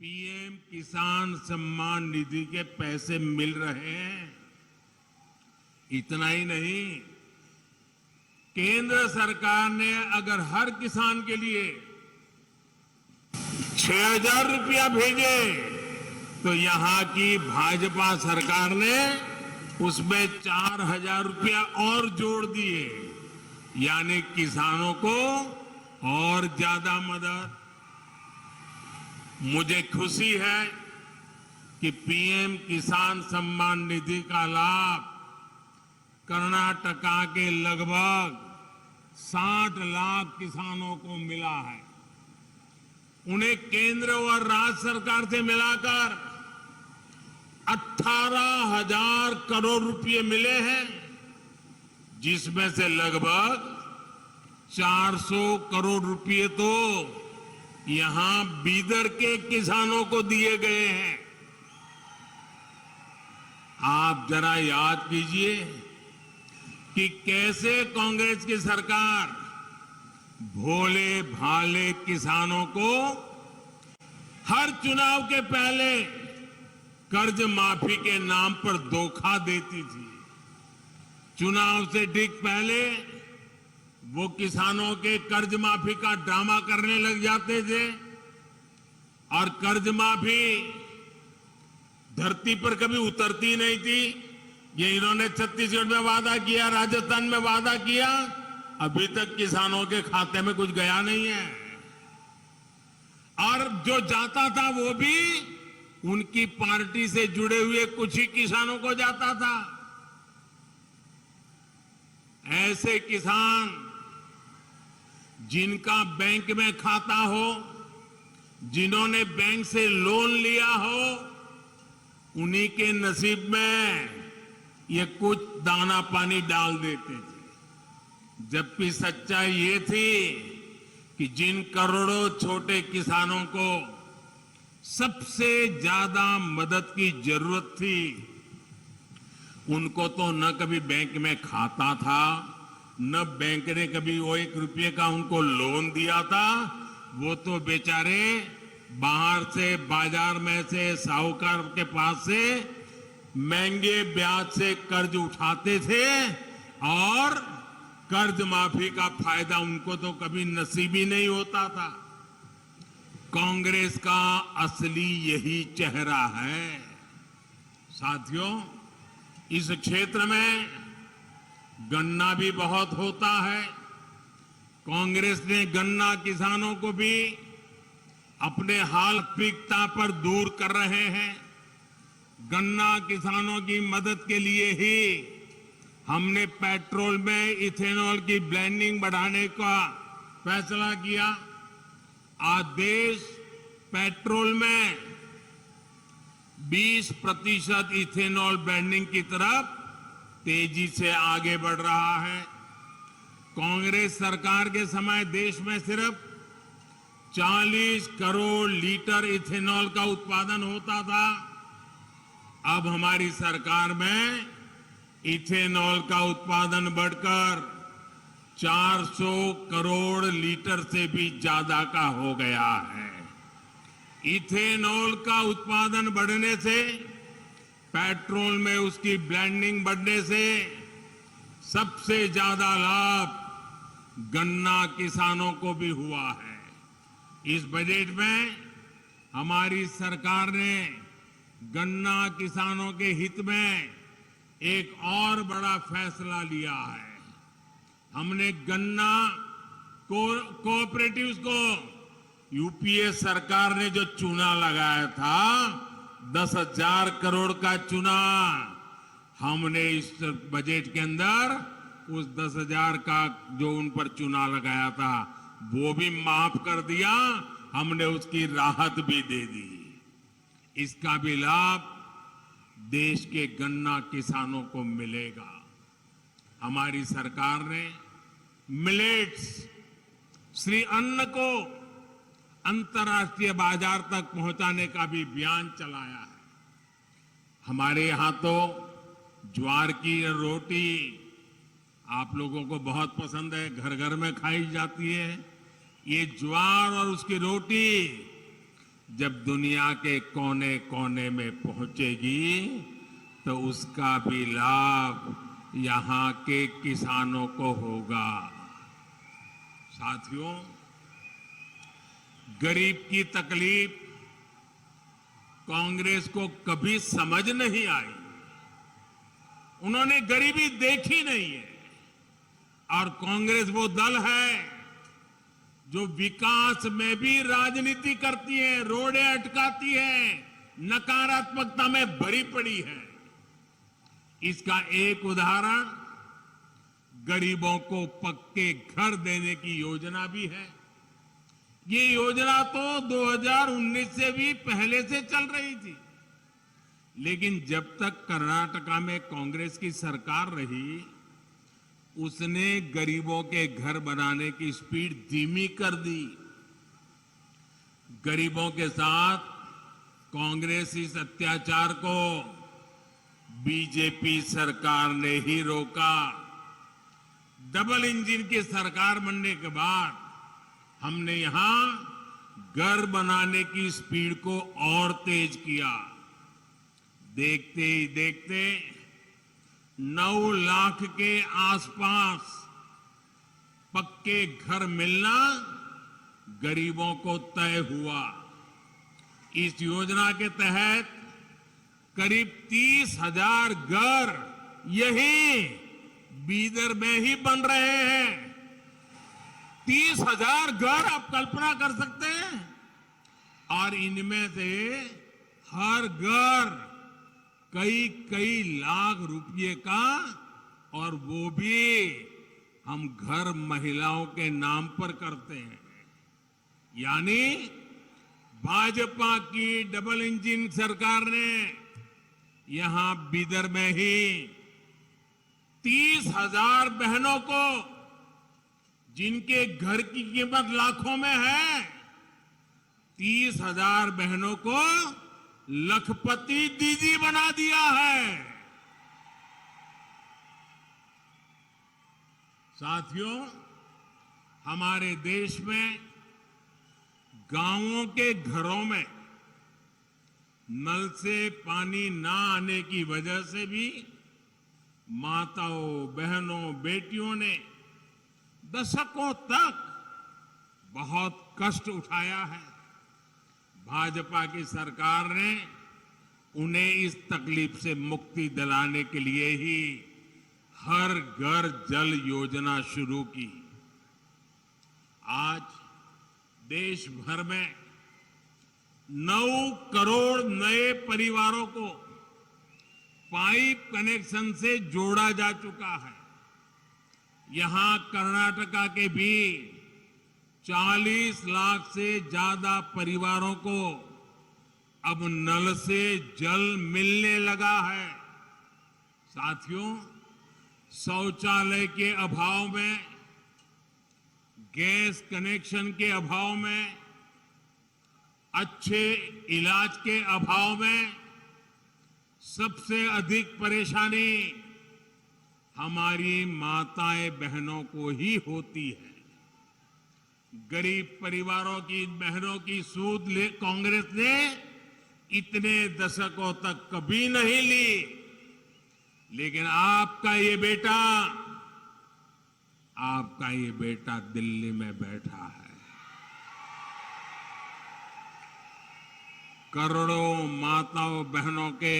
PM किसान सम्मान निधि के पैसे मिल रहे हैं। इतना ही नहीं, केंद्र सरकार ने अगर हर किसान के लिए 6,000 रुपया भेजे तो यहां की भाजपा सरकार ने उसमें 4,000 रुपया और जोड़ दिए, यानी किसानों को और ज्यादा मदद। मुझे खुशी है कि पीएम किसान सम्मान निधि का लाभ कर्नाटका के लगभग 60 लाख किसानों को मिला है। उन्हें केंद्र और राज्य सरकार से मिलाकर 18,000 करोड़ रुपए मिले हैं, जिसमें से लगभग 400 करोड़ रुपए तो यहां बीदर के किसानों को दिए गए हैं। आप जरा याद कीजिए कि कैसे कांग्रेस की सरकार भोले भाले किसानों को हर चुनाव के पहले कर्ज माफी के नाम पर धोखा देती थी। चुनाव से ठीक पहले वो किसानों के कर्ज माफी का ड्रामा करने लग जाते थे और कर्ज माफी धरती पर कभी उतरती नहीं थी। ये इन्होंने छत्तीसगढ़ में वादा किया, राजस्थान में वादा किया, अभी तक किसानों के खाते में कुछ गया नहीं है। और जो जाता था वो भी उनकी पार्टी से जुड़े हुए कुछ ही किसानों को जाता था। ऐसे किसान जिनका बैंक में खाता हो, जिन्होंने बैंक से लोन लिया हो, उन्हीं के नसीब में ये कुछ दाना पानी डाल देते थे। जबकि सच्चाई ये थी कि जिन करोड़ों छोटे किसानों को सबसे ज्यादा मदद की जरूरत थी, उनको तो न कभी बैंक में खाता था, न बैंक ने कभी वो 1 रुपये का उनको लोन दिया था। वो तो बेचारे बाहर से, बाजार में से, साहूकार के पास से महंगे ब्याज से कर्ज उठाते थे और कर्ज माफी का फायदा उनको तो कभी नसीब ही नहीं होता था। कांग्रेस का असली यही चेहरा है। साथियों, इस क्षेत्र में गन्ना भी बहुत होता है। कांग्रेस ने गन्ना किसानों को भी अपने हाल प्राथमिकता पर दूर कर रहे हैं। गन्ना किसानों की मदद के लिए ही हमने पेट्रोल में इथेनॉल की ब्लेंडिंग बढ़ाने का फैसला किया। आज देश पेट्रोल में 20% इथेनॉल ब्लेंडिंग की तरफ तेजी से आगे बढ़ रहा है। कांग्रेस सरकार के समय देश में सिर्फ 40 करोड़ लीटर इथेनॉल का उत्पादन होता था। अब हमारी सरकार में इथेनॉल का उत्पादन बढ़कर 400 करोड़ लीटर से भी ज्यादा का हो गया है। इथेनॉल का उत्पादन बढ़ने से, पेट्रोल में उसकी ब्लेंडिंग बढ़ने से सबसे ज्यादा लाभ गन्ना किसानों को भी हुआ है। इस बजट में हमारी सरकार ने गन्ना किसानों के हित में एक और बड़ा फैसला लिया है। हमने गन्ना कोऑपरेटिव्स को, यूपीए सरकार ने जो चूना लगाया था 10,000 करोड़ का चूना, हमने इस बजट के अंदर उस 10,000 का जो उन पर चूना लगाया था वो भी माफ कर दिया। हमने उसकी राहत भी दे दी। इसका भी लाभ देश के गन्ना किसानों को मिलेगा। हमारी सरकार ने मिलेट्स, श्री अन्न को अंतर्राष्ट्रीय बाजार तक पहुंचाने का भी अभियान चलाया है। हमारे यहां तो ज्वार की रोटी आप लोगों को बहुत पसंद है, घर घर में खाई जाती है। ये ज्वार और उसकी रोटी जब दुनिया के कोने कोने में पहुंचेगी तो उसका भी लाभ यहां के किसानों को होगा। साथियों, गरीब की तकलीफ कांग्रेस को कभी समझ नहीं आई। उन्होंने गरीबी देखी नहीं है। और कांग्रेस वो दल है जो विकास में भी राजनीति करती है, रोड़े अटकाती है, नकारात्मकता में भरी पड़ी है। इसका एक उदाहरण गरीबों को पक्के घर देने की योजना भी है। ये योजना तो 2019 से भी पहले से चल रही थी, लेकिन जब तक कर्नाटका में कांग्रेस की सरकार रही, उसने गरीबों के घर बनाने की स्पीड धीमी कर दी। गरीबों के साथ कांग्रेस इस अत्याचार को बीजेपी सरकार ने ही रोका। डबल इंजन की सरकार बनने के बाद हमने यहां घर बनाने की स्पीड को और तेज किया। देखते ही देखते 9 लाख के आसपास पक्के घर मिलना गरीबों को तय हुआ। इस योजना के तहत करीब 30,000 घर यही बीदर में ही बन रहे हैं। 30,000 घर आप कल्पना कर सकते हैं। और इनमें से हर घर कई कई लाख रुपए का, और वो भी हम घर महिलाओं के नाम पर करते हैं। यानी भाजपा की डबल इंजन सरकार ने यहां बीदर में ही 30,000 बहनों को, जिनके घर की कीमत लाखों में है, 30,000 बहनों को लखपति दीदी बना दिया है। साथियों, हमारे देश में गांवों के घरों में नल से पानी ना आने की वजह से भी माताओं, बहनों, बेटियों ने दशकों तक बहुत कष्ट उठाया है। भाजपा की सरकार ने उन्हें इस तकलीफ से मुक्ति दिलाने के लिए ही हर घर जल योजना शुरू की। आज देश भर में 9 करोड़ नए परिवारों को पाइप कनेक्शन से जोड़ा जा चुका है। यहां कर्नाटका के भी 40 लाख से ज्यादा परिवारों को अब नल से जल मिलने लगा है। साथियों, शौचालय के अभाव में, गैस कनेक्शन के अभाव में, अच्छे इलाज के अभाव में सबसे अधिक परेशानी हमारी माताएं बहनों को ही होती है। गरीब परिवारों की बहनों की सूद कांग्रेस ने इतने दशकों तक कभी नहीं ली, लेकिन आपका ये बेटा दिल्ली में बैठा है। करोड़ों माताओं बहनों के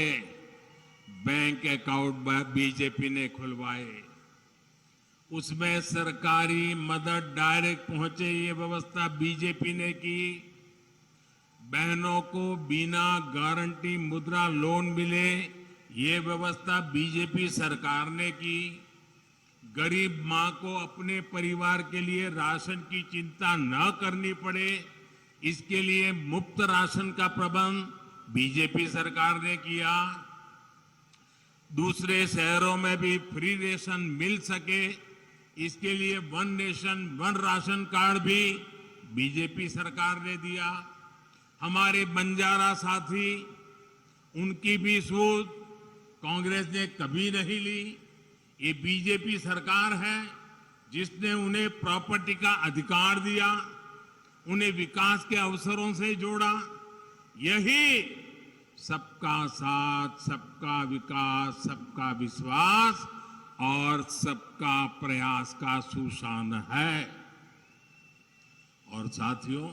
बैंक अकाउंट बीजेपी ने खुलवाए। उसमें सरकारी मदद डायरेक्ट पहुंचे, ये व्यवस्था बीजेपी ने की। बहनों को बिना गारंटी मुद्रा लोन मिले, ये व्यवस्था बीजेपी सरकार ने की। गरीब मां को अपने परिवार के लिए राशन की चिंता न करनी पड़े, इसके लिए मुफ्त राशन का प्रबंध बीजेपी सरकार ने किया। दूसरे शहरों में भी फ्री रेशन मिल सके, इसके लिए one nation one ration card भी बीजेपी सरकार ने दिया। हमारे बंजारा साथी, उनकी भी सूद कांग्रेस ने कभी नहीं ली। ये बीजेपी सरकार है जिसने उन्हें प्रॉपर्टी का अधिकार दिया, उन्हें विकास के अवसरों से जोड़ा। यही सबका साथ, सबका विकास, सबका विश्वास और सबका प्रयास का सुशान है। और साथियों,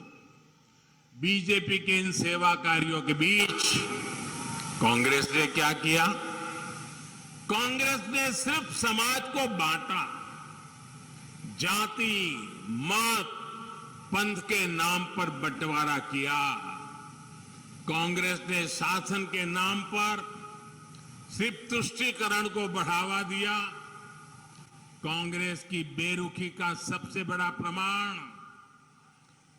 बीजेपी के इन सेवा कार्यों के बीच कांग्रेस ने क्या किया? कांग्रेस ने सिर्फ समाज को बांटा, जाति, मत, पंथ के नाम पर बंटवारा किया। कांग्रेस ने शासन के नाम पर सिर्फ तुष्टीकरण को बढ़ावा दिया। कांग्रेस की बेरुखी का सबसे बड़ा प्रमाण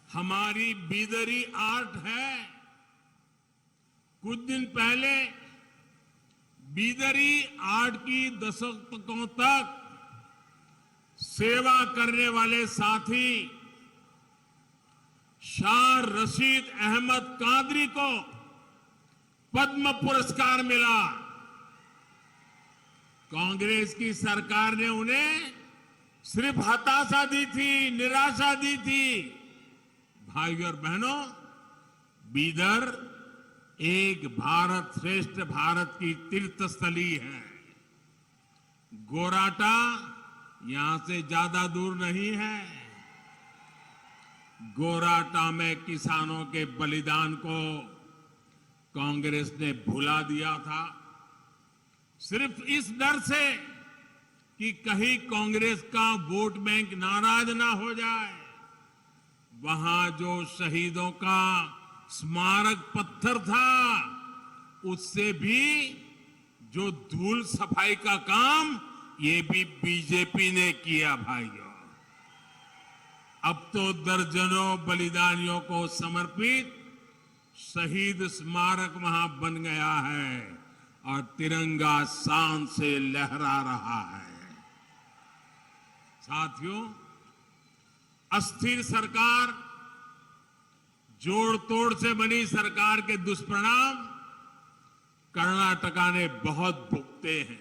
हमारी बीदरी आर्ट है। कुछ दिन पहले बीदरी आर्ट की दशकों तक सेवा करने वाले साथी शाह रशीद अहमद कादरी को पद्म पुरस्कार मिला। कांग्रेस की सरकार ने उन्हें सिर्फ हताशा दी थी, निराशा दी थी। भाइयों और बहनों, बीदर एक भारत श्रेष्ठ भारत की तीर्थस्थली है। गोराटा यहां से ज्यादा दूर नहीं है। गोराटा में किसानों के बलिदान को कांग्रेस ने भुला दिया था, सिर्फ इस डर से कि कहीं कांग्रेस का वोट बैंक नाराज ना हो जाए। वहां जो शहीदों का स्मारक पत्थर था, उससे भी जो धूल सफाई का काम, ये भी बीजेपी ने किया। भाइयों, अब तो दर्जनों बलिदानियों को समर्पित शहीद स्मारक वहां बन गया है और तिरंगा शान से लहरा रहा है। साथियों, अस्थिर सरकार, जोड़ तोड़ से बनी सरकार के दुष्परिणाम कर्नाटका ने बहुत भुगते हैं।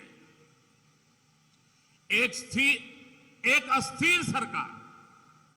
एक अस्थिर सरकार